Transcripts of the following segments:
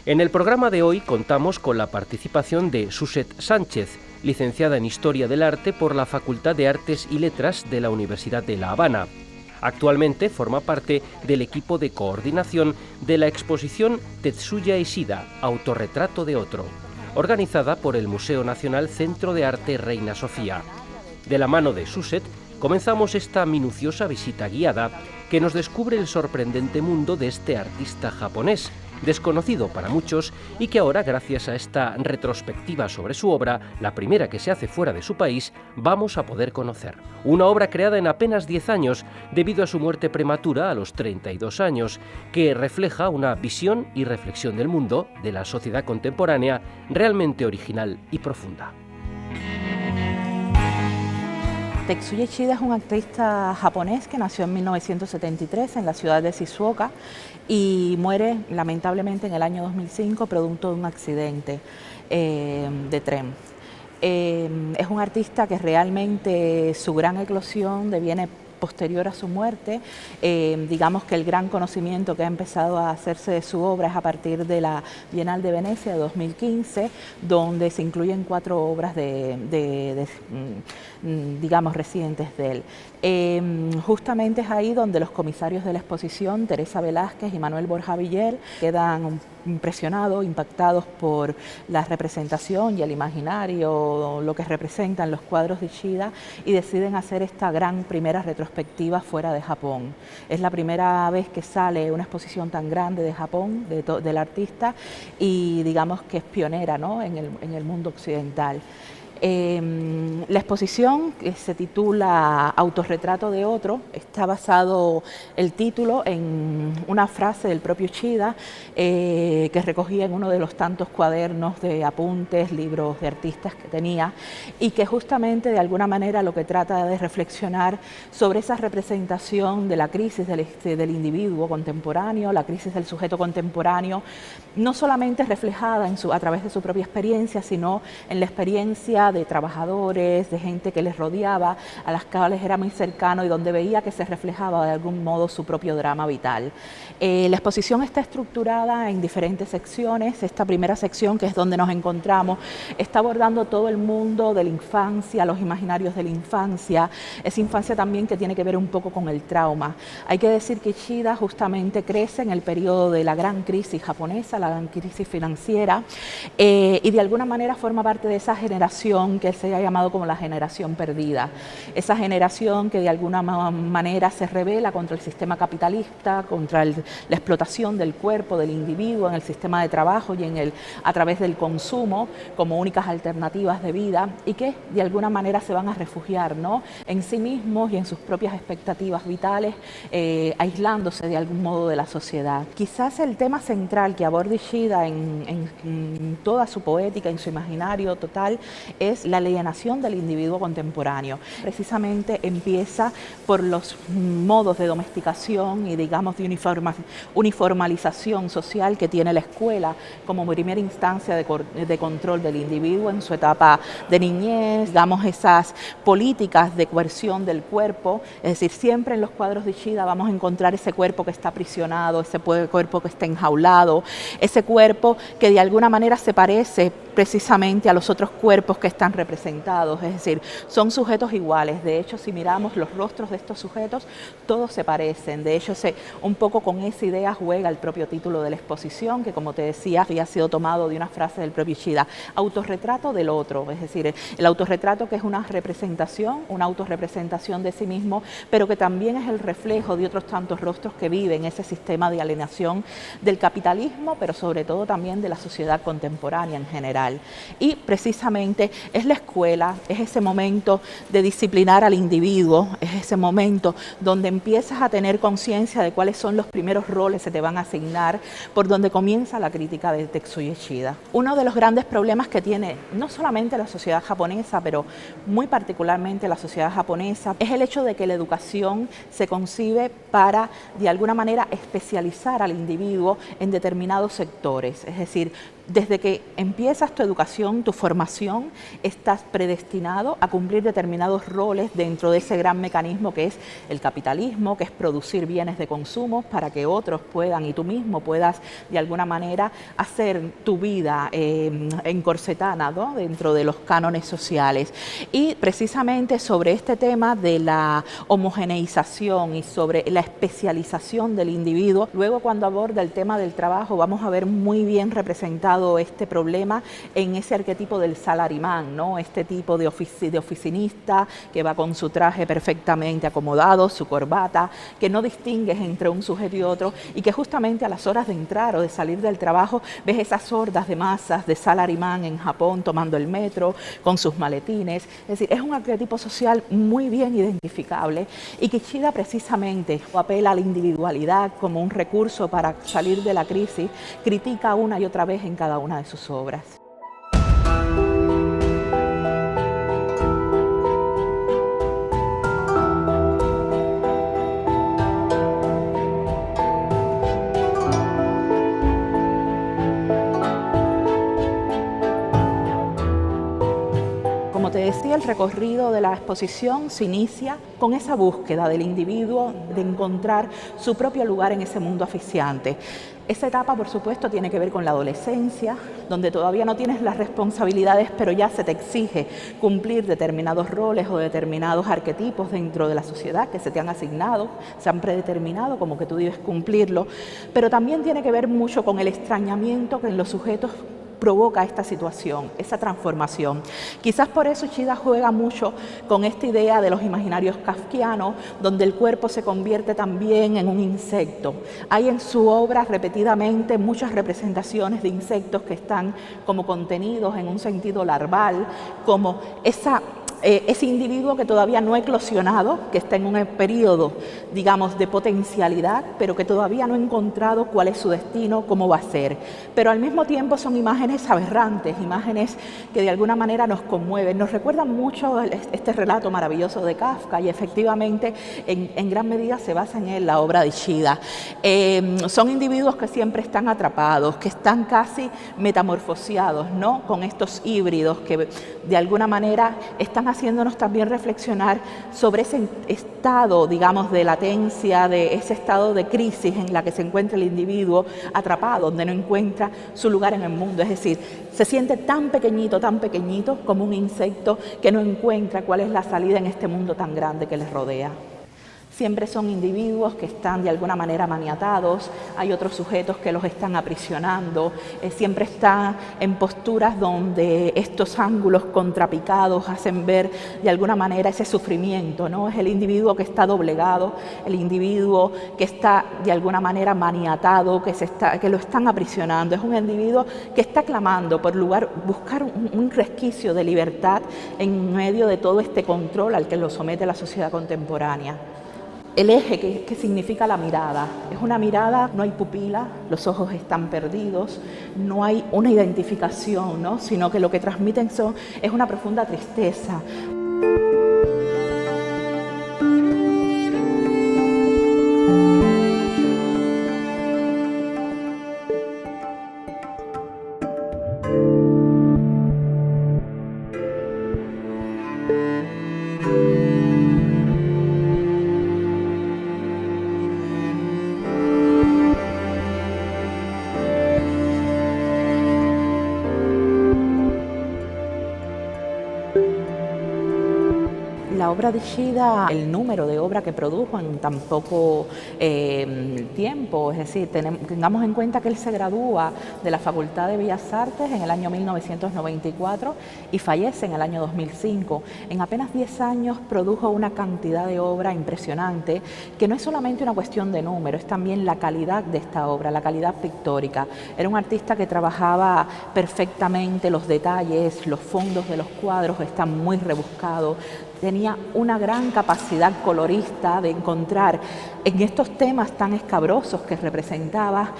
En el programa de hoy contamos con la participación de Suset Sánchez, licenciada en Historia del Arte por la Facultad de Artes y Letras de la Universidad de La Habana. Actualmente forma parte del equipo de coordinación de la exposición Tetsuya Ishida, Autorretrato de otro, organizada por el Museo Nacional Centro de Arte Reina Sofía. De la mano de Suset, comenzamos esta minuciosa visita guiada que nos descubre el sorprendente mundo de este artista japonés, desconocido para muchos y que ahora, gracias a esta retrospectiva sobre su obra, la primera que se hace fuera de su país, vamos a poder conocer. Una obra creada en apenas 10 años, debido a su muerte prematura a los 32 años, que refleja una visión y reflexión del mundo, de la sociedad contemporánea, realmente original y profunda. Tetsuya Ishida es un artista japonés que nació en 1973 en la ciudad de Shizuoka y muere lamentablemente en el año 2005 producto de un accidente de tren. Es un artista que realmente su gran eclosión deviene posterior a su muerte. Digamos que el gran conocimiento que ha empezado a hacerse de su obra es a partir de la Bienal de Venecia de 2015, donde se incluyen 4 obras digamos, recientes de él. Justamente es ahí donde los comisarios de la exposición, Teresa Velázquez y Manuel Borja Villel, quedan impresionados, impactados por la representación y el imaginario, lo que representan los cuadros de Ishida, y deciden hacer esta gran primera retrospectiva fuera de Japón. Es la primera vez que sale una exposición tan grande de Japón, del artista, y digamos que es pionera, ¿no?, en el mundo occidental. La exposición, que se titula Autorretrato de otro, está basado el título en una frase del propio Ishida que recogía en uno de los tantos cuadernos de apuntes, libros de artistas que tenía, y que justamente de alguna manera lo que trata de reflexionar sobre esa representación de la crisis del individuo contemporáneo, la crisis del sujeto contemporáneo, no solamente reflejada a través de su propia experiencia, sino en la experiencia de trabajadores, de gente que les rodeaba, a las cuales era muy cercano y donde veía que se reflejaba de algún modo su propio drama vital. La exposición está estructurada en diferentes secciones. Esta primera sección, que es donde nos encontramos, está abordando todo el mundo de la infancia, los imaginarios de la infancia, esa infancia también que tiene que ver un poco con el trauma. Hay que decir que Ishida justamente crece en el periodo de la gran crisis japonesa, la gran crisis financiera, y de alguna manera forma parte de esa generación que se ha llamado como la generación perdida, esa generación que de alguna manera se rebela contra el sistema capitalista, contra la explotación del cuerpo, del individuo en el sistema de trabajo y a través del consumo como únicas alternativas de vida, y que de alguna manera se van a refugiar, ¿no?, en sí mismos y en sus propias expectativas vitales, aislándose de algún modo de la sociedad. Quizás el tema central que aborda Ishida en toda su poética, en su imaginario total, es la alienación del individuo contemporáneo. Precisamente empieza por los modos de domesticación y, digamos, de uniformalización social que tiene la escuela como primera instancia de control del individuo en su etapa de niñez, digamos, esas políticas de coerción del cuerpo. Es decir, siempre en los cuadros de Ishida vamos a encontrar ese cuerpo que está aprisionado, ese cuerpo que está enjaulado, ese cuerpo que de alguna manera se parece precisamente a los otros cuerpos que están representados, es decir, son sujetos iguales. De hecho, si miramos los rostros de estos sujetos, todos se parecen. De hecho, un poco con esa idea juega el propio título de la exposición, que, como te decía, había sido tomado de una frase del propio Ishida: autorretrato del otro, es decir, el autorretrato, que es una autorrepresentación de sí mismo, pero que también es el reflejo de otros tantos rostros que viven ese sistema de alienación del capitalismo, pero sobre todo también de la sociedad contemporánea en general. Y precisamente es la escuela, es ese momento de disciplinar al individuo, es ese momento donde empiezas a tener conciencia de cuáles son los primeros roles que se te van a asignar, por donde comienza la crítica de Tetsuya Ishida. Uno de los grandes problemas que tiene no solamente la sociedad japonesa, pero muy particularmente la sociedad japonesa, es el hecho de que la educación se concibe para, de alguna manera, especializar al individuo en determinados sectores. Es decir, Desde que empiezas tu educación, tu formación, estás predestinado a cumplir determinados roles dentro de ese gran mecanismo que es el capitalismo, que es producir bienes de consumo para que otros puedan y tú mismo puedas de alguna manera hacer tu vida encorsetada, ¿no?, dentro de los cánones sociales. Y precisamente sobre este tema de la homogeneización y sobre la especialización del individuo, luego cuando aborda el tema del trabajo vamos a ver muy bien representado este problema en ese arquetipo del salarimán, ¿no?, este tipo de oficinista que va con su traje perfectamente acomodado, su corbata, que no distingues entre un sujeto y otro y que justamente a las horas de entrar o de salir del trabajo ves esas hordas de masas de salarimán en Japón tomando el metro con sus maletines. Es decir, es un arquetipo social muy bien identificable y que Kishida precisamente apela a la individualidad como un recurso para salir de la crisis, critica una y otra vez en cada una de sus obras. Como te decía, el recorrido de la exposición se inicia con esa búsqueda del individuo de encontrar su propio lugar en ese mundo asfixiante. Esa etapa, por supuesto, tiene que ver con la adolescencia, donde todavía no tienes las responsabilidades, pero ya se te exige cumplir determinados roles o determinados arquetipos dentro de la sociedad que se te han asignado, se han predeterminado como que tú debes cumplirlo, pero también tiene que ver mucho con el extrañamiento que en los sujetos provoca esta situación, esa transformación. Quizás por eso Kishida juega mucho con esta idea de los imaginarios kafkianos, donde el cuerpo se convierte también en un insecto. Hay en su obra repetidamente muchas representaciones de insectos que están como contenidos en un sentido larval, como ese individuo que todavía no ha eclosionado, que está en un periodo, digamos, de potencialidad, pero que todavía no ha encontrado cuál es su destino, cómo va a ser. Pero al mismo tiempo son imágenes aberrantes, imágenes que de alguna manera nos conmueven, nos recuerdan mucho este relato maravilloso de Kafka y efectivamente en gran medida se basa en él la obra de Kishida. Son individuos que siempre están atrapados, que están casi metamorfoseados, ¿no?, con estos híbridos que de alguna manera están haciéndonos también reflexionar sobre ese estado, digamos, de latencia, de ese estado de crisis en la que se encuentra el individuo atrapado, donde no encuentra su lugar en el mundo. Es decir, se siente tan pequeñito como un insecto que no encuentra cuál es la salida en este mundo tan grande que les rodea. Siempre son individuos que están de alguna manera maniatados, hay otros sujetos que los están aprisionando, siempre están en posturas donde estos ángulos contrapicados hacen ver de alguna manera ese sufrimiento, ¿no? Es el individuo que está doblegado, el individuo que está de alguna manera maniatado, que lo están aprisionando, es un individuo que está clamando por buscar un resquicio de libertad en medio de todo este control al que lo somete la sociedad contemporánea. El eje que significa la mirada, es una mirada, no hay pupila, los ojos están perdidos, no hay una identificación, ¿no?, sino que lo que transmiten es una profunda tristeza. La obra de Kishida, el número de obra que produjo en tan poco tiempo, es decir, tengamos en cuenta que él se gradúa de la Facultad de Bellas Artes en el año 1994 y fallece en el año 2005. En apenas 10 años produjo una cantidad de obra impresionante, que no es solamente una cuestión de número, es también la calidad de esta obra, la calidad pictórica. Era un artista que trabajaba perfectamente los detalles, los fondos de los cuadros están muy rebuscados, tenía una gran capacidad colorista de encontrar en estos temas tan escabrosos que representaba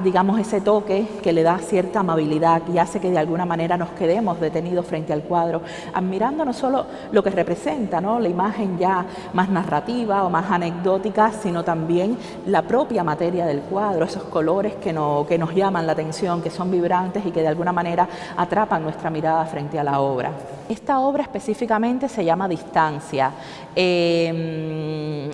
digamos, ese toque que le da cierta amabilidad y hace que de alguna manera nos quedemos detenidos frente al cuadro, admirando no solo lo que representa, ¿no?, la imagen ya más narrativa o más anecdótica, sino también la propia materia del cuadro, esos colores que nos llaman la atención, que son vibrantes y que de alguna manera atrapan nuestra mirada frente a la obra. Esta obra específicamente se llama Distancia.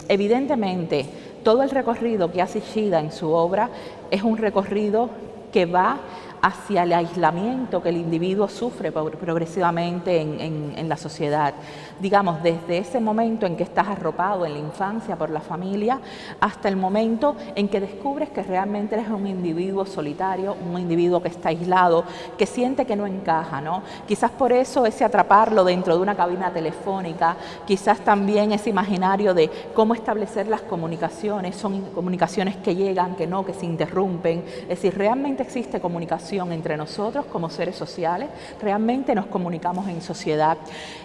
Evidentemente, todo el recorrido que hace Ishida en su obra es un recorrido que va hacia el aislamiento que el individuo sufre progresivamente en la sociedad. Digamos, desde ese momento en que estás arropado en la infancia por la familia, hasta el momento en que descubres que realmente eres un individuo solitario, un individuo que está aislado, que siente que no encaja, ¿no? Quizás por eso ese atraparlo dentro de una cabina telefónica, quizás también ese imaginario de cómo establecer las comunicaciones, son comunicaciones que llegan, que no, que se interrumpen. Es decir, realmente existe comunicación entre nosotros como seres sociales, realmente nos comunicamos en sociedad.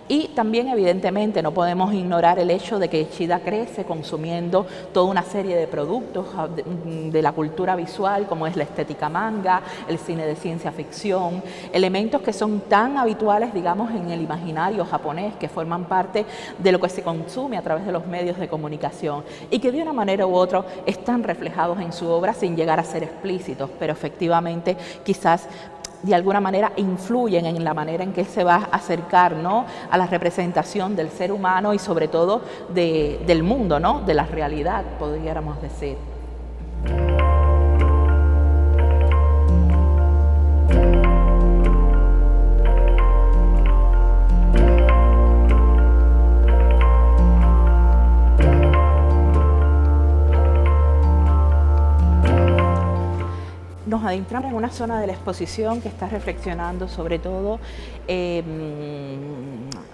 Y también evidentemente no podemos ignorar el hecho de que Ishida crece consumiendo toda una serie de productos de la cultura visual, como es la estética manga, el cine de ciencia ficción, elementos que son tan habituales, digamos, en el imaginario japonés, que forman parte de lo que se consume a través de los medios de comunicación y que de una manera u otra están reflejados en su obra sin llegar a ser explícitos, pero efectivamente quizás de alguna manera influyen en la manera en que se va a acercar, ¿no?, a la representación del ser humano y sobre todo del mundo, ¿no?, de la realidad, podríamos decir. Nos adentramos en una zona de la exposición que está reflexionando sobre todo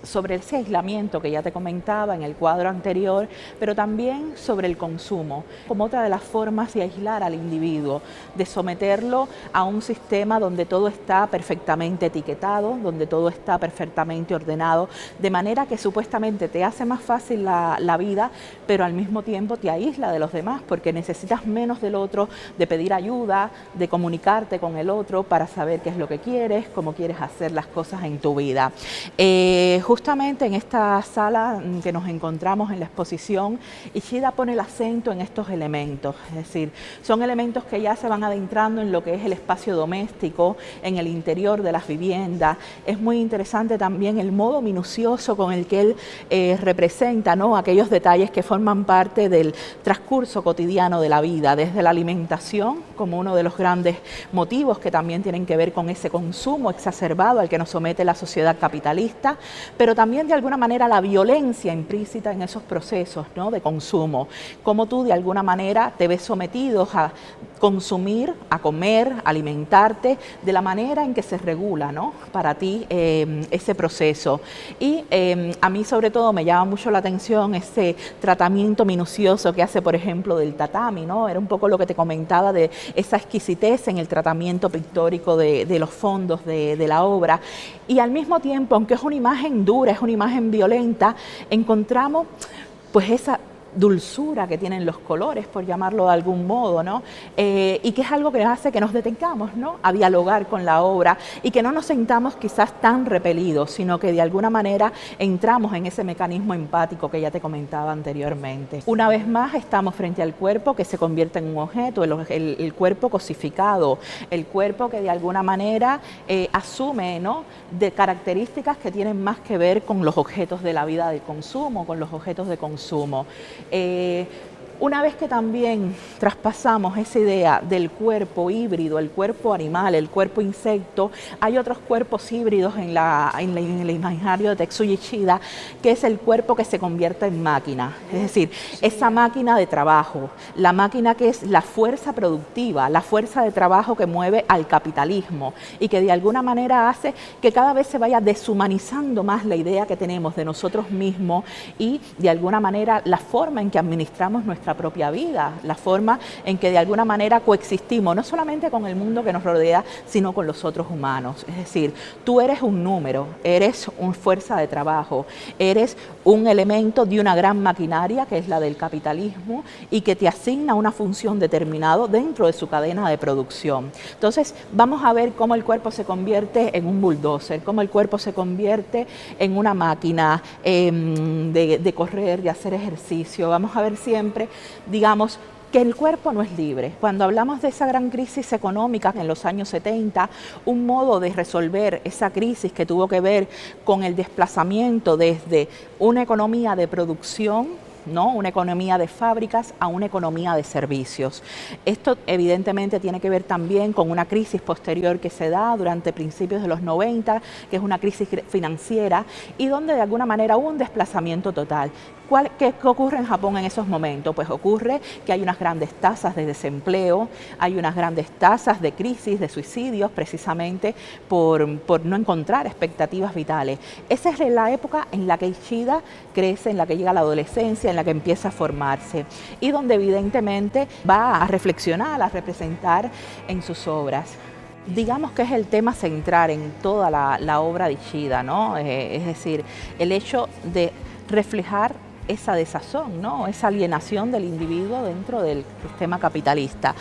sobre ese aislamiento que ya te comentaba en el cuadro anterior, pero también sobre el consumo, como otra de las formas de aislar al individuo, de someterlo a un sistema donde todo está perfectamente etiquetado, donde todo está perfectamente ordenado, de manera que supuestamente te hace más fácil la vida, pero al mismo tiempo te aísla de los demás, porque necesitas menos del otro, de pedir ayuda, de comunicarte con el otro para saber qué es lo que quieres, cómo quieres hacer las cosas en tu vida. Justamente en esta sala que nos encontramos en la exposición, Ishida pone el acento en estos elementos, es decir, son elementos que ya se van adentrando en lo que es el espacio doméstico, en el interior de las viviendas. Es muy interesante también el modo minucioso con el que él representa, ¿no?, aquellos detalles que forman parte del transcurso cotidiano de la vida, desde la alimentación como uno de los grandes motivos que también tienen que ver con ese consumo exacerbado al que nos somete la sociedad capitalista, pero también de alguna manera la violencia implícita en esos procesos, ¿no?, de consumo, cómo tú de alguna manera te ves sometido a consumir, a comer, a alimentarte, de la manera en que se regula, ¿no?, para ti ese proceso. Y a mí sobre todo me llama mucho la atención ese tratamiento minucioso que hace, por ejemplo, del tatami, ¿no? Era un poco lo que te comentaba de esa exquisitez en el tratamiento pictórico de los fondos de la obra. Y al mismo tiempo, aunque es una imagen dura, es una imagen violenta, encontramos pues esa dulzura que tienen los colores, por llamarlo de algún modo, ¿no? Y que es algo que hace que nos detengamos, ¿no?, a dialogar con la obra y que no nos sintamos quizás tan repelidos, sino que de alguna manera entramos en ese mecanismo empático que ya te comentaba anteriormente. Una vez más estamos frente al cuerpo que se convierte en un objeto, el cuerpo cosificado, el cuerpo que de alguna manera asume, ¿no?, de características que tienen más que ver con los objetos de la vida del consumo, con los objetos de consumo. Una vez que también traspasamos esa idea del cuerpo híbrido, el cuerpo animal, el cuerpo insecto, hay otros cuerpos híbridos en el imaginario de Tetsuya Ishida, que es el cuerpo que se convierte en máquina, es decir, esa máquina de trabajo, la máquina que es la fuerza productiva, la fuerza de trabajo que mueve al capitalismo y que de alguna manera hace que cada vez se vaya deshumanizando más la idea que tenemos de nosotros mismos y de alguna manera la forma en que administramos nuestra nuestra propia vida, la forma en que de alguna manera coexistimos, no solamente con el mundo que nos rodea, sino con los otros humanos. Es decir, tú eres un número, eres una fuerza de trabajo, eres un elemento de una gran maquinaria que es la del capitalismo y que te asigna una función determinada dentro de su cadena de producción. Entonces, vamos a ver cómo el cuerpo se convierte en un bulldozer, cómo el cuerpo se convierte en una máquina de correr, de hacer ejercicio. Vamos a ver siempre, digamos, que el cuerpo no es libre. Cuando hablamos de esa gran crisis económica en los años 70, un modo de resolver esa crisis que tuvo que ver con el desplazamiento desde una economía de producción, ¿no?, una economía de fábricas a una economía de servicios. Esto evidentemente tiene que ver también con una crisis posterior que se da durante principios de los 90, que es una crisis financiera y donde de alguna manera hubo un desplazamiento total. ¿Qué ocurre en Japón en esos momentos? Pues ocurre que hay unas grandes tasas de desempleo, hay unas grandes tasas de crisis, de suicidios, precisamente por no encontrar expectativas vitales. Esa es la época en la que Ishida crece, en la que llega a la adolescencia, en la que empieza a formarse y donde evidentemente va a reflexionar, a representar en sus obras. Digamos que es el tema central en toda la obra de Ishida, ¿no? Es decir, el hecho de reflejar esa desazón, ¿no?, esa alienación del individuo dentro del sistema capitalista.